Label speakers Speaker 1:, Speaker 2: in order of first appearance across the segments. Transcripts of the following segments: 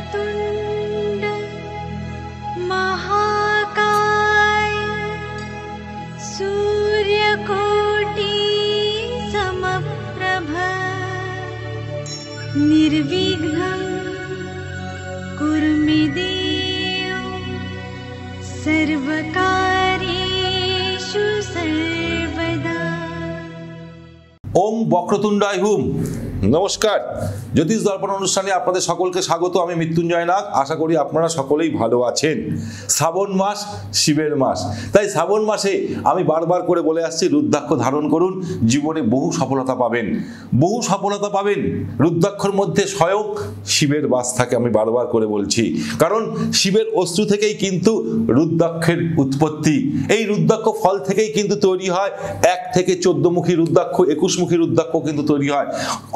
Speaker 1: वक्रतुण्ड महाकाय सूर्यकोटि समप्रभ निर्विघ्नं कुरु मे देव सर्वकार्येषु सर्वदा।
Speaker 2: ओम वक्रतुंडाय हुम। नमस्कार, ज्योतिष दर्पण অনুষ্ঠানে আপনাদের সকলকে স্বাগত। আমি মৃত্যুঞ্জয় নাগ। আশা করি আপনারা সকলেই ভালো আছেন। শ্রাবণ মাস শিবের মাস, তাই শ্রাবণ মাসে আমি বারবার করে বলে আসছি রুদ্রাক্ষ ধারণ করুন, জীবনে বহু সফলতা পাবেন। বহু সফলতা পাবেন। রুদ্রাক্ষর মধ্যে স্বয়ং শিবের বাস থাকে, আমি বারবার করে বলছি, কারণ শিবের অস্ত্র থেকেই কিন্তু রুদ্রাক্ষের উৎপত্তি। এই রুদ্রাক্ষ ফল থেকেই কিন্তু তৈরি হয়। 1 থেকে 14 মুখী রুদ্রাক্ষ, 21 মুখী রুদ্রাক্ষ কিন্তু তৈরি হয়।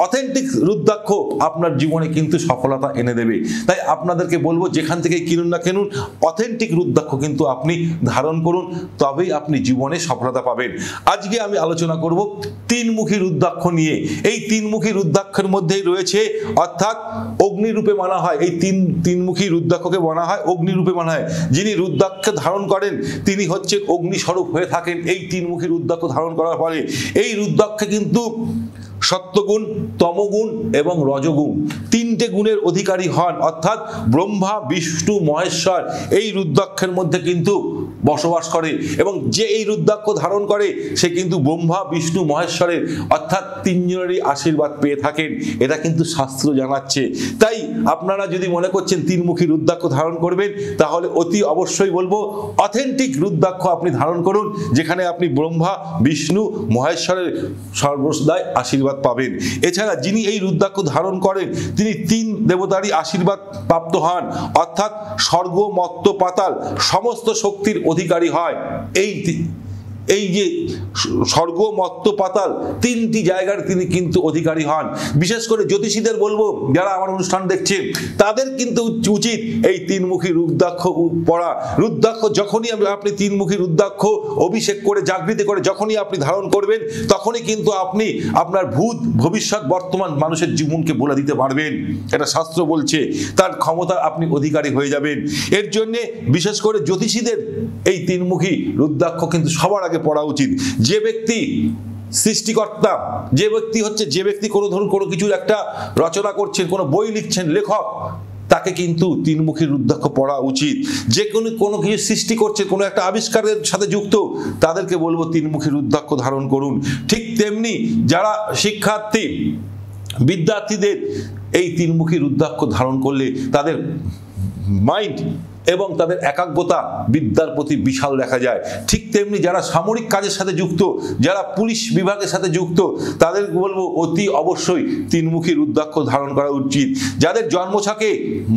Speaker 2: অথেন্টিক রুদ্রাক্ষ আপনার জীবনে কিন্তু সফলতা এনে দেবে। তাই আপনাদেরকে বলবো, যেখান থেকে কিনুন না কিনুন, অথেন্টিক রুদ্রাক্ষ কিন্তু আপনি ধারণ করুন, তবেই আপনি জীবনে সফলতা পাবেন। আজকে আমি আলোচনা করব 3 মুখী রুদ্রাক্ষ নিয়ে। এই 3 মুখী রুদ্রাক্ষের মধ্যেই রয়েছে, অর্থাৎ অগ্নিরূপে মানা হয়। এই তিন মুখী রুদ্রাক্ষকে মানা হয় অগ্নিরূপে মানা হয়। যিনি রুদ্রাক্ষ ধারণ করেন তিনি হচ্ছে অগ্নিস্বরূপ হয়ে থাকেন। এই 3 মুখী রুদ্রাক্ষ ধারণ করার ফলে এই রুদ্রাক্ষে কিন্তু সত্যগুণ, তমগুণ এবং রজগুণ 3টে গুণের অধিকারী হন, অর্থাৎ ব্রহ্মা, বিষ্ণু, মহেশ্বর এই রুদ্রাক্ষের মধ্যে কিন্তু বসবাস করে। এবং যে এই রুদ্রাক্ষ ধারণ করে সে কিন্তু ব্রহ্মা, বিষ্ণু, মহেশ্বরের অর্থাৎ 3 জনেরই আশীর্বাদ পেয়ে থাকেন। এটা কিন্তু শাস্ত্র জানাচ্ছে। তাই আপনারা যদি মনে করছেন 3 মুখী রুদ্রাক্ষ ধারণ করবেন, তাহলে অতি অবশ্যই বলবো অথেন্টিক রুদ্রাক্ষ আপনি ধারণ করুন, যেখানে আপনি ব্রহ্মা, বিষ্ণু, মহেশ্বরের সর্বদাই আশীর্বাদ পাবেন। এছাড়া যিনি এই রুদ্রাক্ষ ধারণ করেন তিনি 3 দেবতারই আশীর্বাদ প্রাপ্ত হন, অর্থাৎ স্বর্গ, মর্ত্য, পাতাল সমস্ত শক্তির অধিকারী হয়। এই যে স্বর্গ, মর্ত্য, পাতাল 3টি জায়গার তিনি কিন্তু অধিকারী হন। বিশেষ করে জ্যোতিষীদের বলবো, যারা আমার অনুষ্ঠান দেখছেন তাদের কিন্তু উচিত এই 3 মুখী রুদ্রাক্ষ পড়া। রুদ্রাক্ষ যখনই আপনি 3 মুখী রুদ্রাক্ষ অভিষেক করে, জাগৃতি করে যখনই আপনি ধারণ করবেন, তখনই কিন্তু আপনি আপনার ভূত, ভবিষ্যৎ, বর্তমান মানুষের জীবনকে বলে দিতে পারবেন। এটা শাস্ত্র বলছে, তার ক্ষমতা আপনি অধিকারী হয়ে যাবেন। এর জন্যে বিশেষ করে জ্যোতিষীদের এই 3 মুখী রুদ্রাক্ষ কিন্তু সবার আগে পড়া উচিত। যে ব্যক্তি সৃষ্টিকর্তা, যে ব্যক্তি কোনো ধরুন কোনো কিছুর একটা রচনা করছেন, কোনো বই লিখছেন, লেখক, তাকে কিন্তু 3 মুখী রুদ্রাক্ষ পড়া উচিত। যে কোনো কিছু সৃষ্টি করছে, কোনো একটা আবিষ্কারের সাথে যুক্ত, তাদেরকে বলবো 3 মুখী রুদ্রাক্ষ ধারণ করুন। ঠিক তেমনি যারা শিক্ষার্থী, বিদ্যার্থীদের এই 3 মুখী রুদ্রাক্ষ ধারণ করলে তাদের মাইন্ড এবং তাদের একাগ্রতা বিদ্যার প্রতি বিশাল দেখা যায়। ঠিক তেমনি যারা সামরিক কাজের সাথে যুক্ত, যারা পুলিশ বিভাগের সাথে যুক্ত, তাদের বলবো অতি অবশ্যই 3 মুখী রুদ্রাক্ষ ধারণ করা উচিত। যাদের জন্মছকে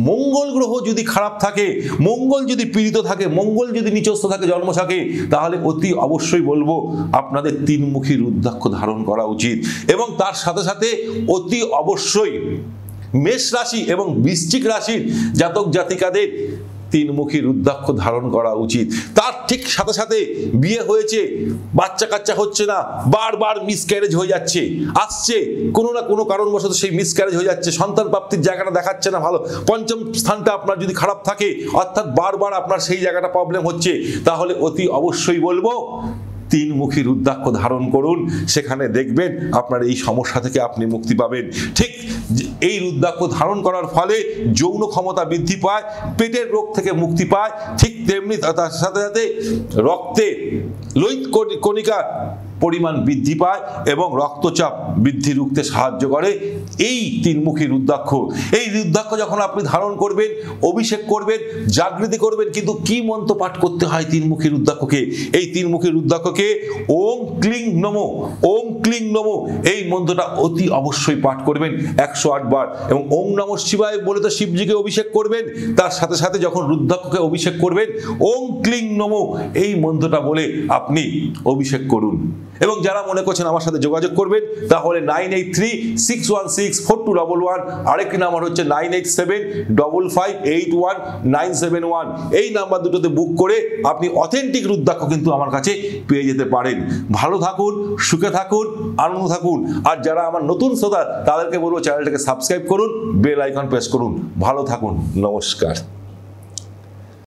Speaker 2: মঙ্গল গ্রহ যদি খারাপ থাকে, মঙ্গল যদি পীড়িত থাকে, মঙ্গল যদি নিচস্থ থাকে জন্মছকে, তাহলে অতি অবশ্যই বলবো আপনাদের 3 মুখী রুদ্রাক্ষ ধারণ করা উচিত। এবং তার সাথে সাথে অতি অবশ্যই মেষ রাশি এবং বৃশ্চিক রাশির জাতক জাতিকাদের 3 মুখী রুদ্রাক্ষ ধারণ করা উচিত। তার ঠিক সাথে সাথে বিয়ে হয়েছে, বাচ্চা কাচ্চা হচ্ছে না, বারবার মিসক্যারেজ হয়ে যাচ্ছে, আসছে কোনো না কোনো কারণবশত সেই মিসক্যারেজ হয়ে যাচ্ছে, সন্তান প্রাপ্তির জায়গাটা দেখাচ্ছে না ভালো, 5ম স্থানটা আপনার যদি খারাপ থাকে, অর্থাৎ বারবার আপনার সেই জায়গাটা প্রবলেম হচ্ছে, তাহলে অতি অবশ্যই বলবো 3 মুখী রুদ্রাক্ষ ধারণ করুন। সেখানে দেখবেন আপনার এই সমস্যা থেকে আপনি মুক্তি পাবেন। ঠিক এই রুদ্রাক্ষ ধারণ করার ফলে যৌন ক্ষমতা বৃদ্ধি পায়, পেটের রোগ থেকে মুক্তি পায়। ঠিক তেমনি তার সাথে সাথে রক্তে লোহিত কণিকা পরিমাণ বৃদ্ধি পায় এবং রক্তচাপ বৃদ্ধি রুখতে সাহায্য করে এই 3 মুখী রুদ্রাক্ষ। এই রুদ্রাক্ষ যখন আপনি ধারণ করবেন, অভিষেক করবেন, জাগৃতি করবেন, কিন্তু কি মন্ত্র পাঠ করতে হয় 3 মুখী রুদ্রাক্ষকে? এই 3 মুখী রুদ্রাক্ষকে ওম ক্লিং নমো, ওম ক্লিং নমো এই মন্ত্রটা অতি অবশ্যই পাঠ করবেন 108 বার। এবং ওম নমঃ শিবায় বলে তো শিবজিকে অভিষেক করবেন, তার সাথে সাথে যখন রুদ্রাক্ষকে অভিষেক করবেন ওম ক্লিং নমো এই মন্ত্রটা বলে আপনি অভিষেক করুন। এবং যারা মনে করছেন আমার সাথে যোগাযোগ করবেন তাহলে 9836164211, আরেকটি নাম্বার হচ্ছে 9875581971। এই নাম্বার দুটোতে বুক করে আপনি অথেন্টিক রুদ্রাক্ষ কিন্তু আমার কাছে পেয়ে যেতে পারেন। ভালো থাকুন, সুখে থাকুন, আনন্দ থাকুন। আর যারা আমার নতুন শ্রোতা তাদেরকে বলবো চ্যানেলটাকে সাবস্ক্রাইব করুন, বেল আইকন প্রেস করুন। ভালো থাকুন, নমস্কার।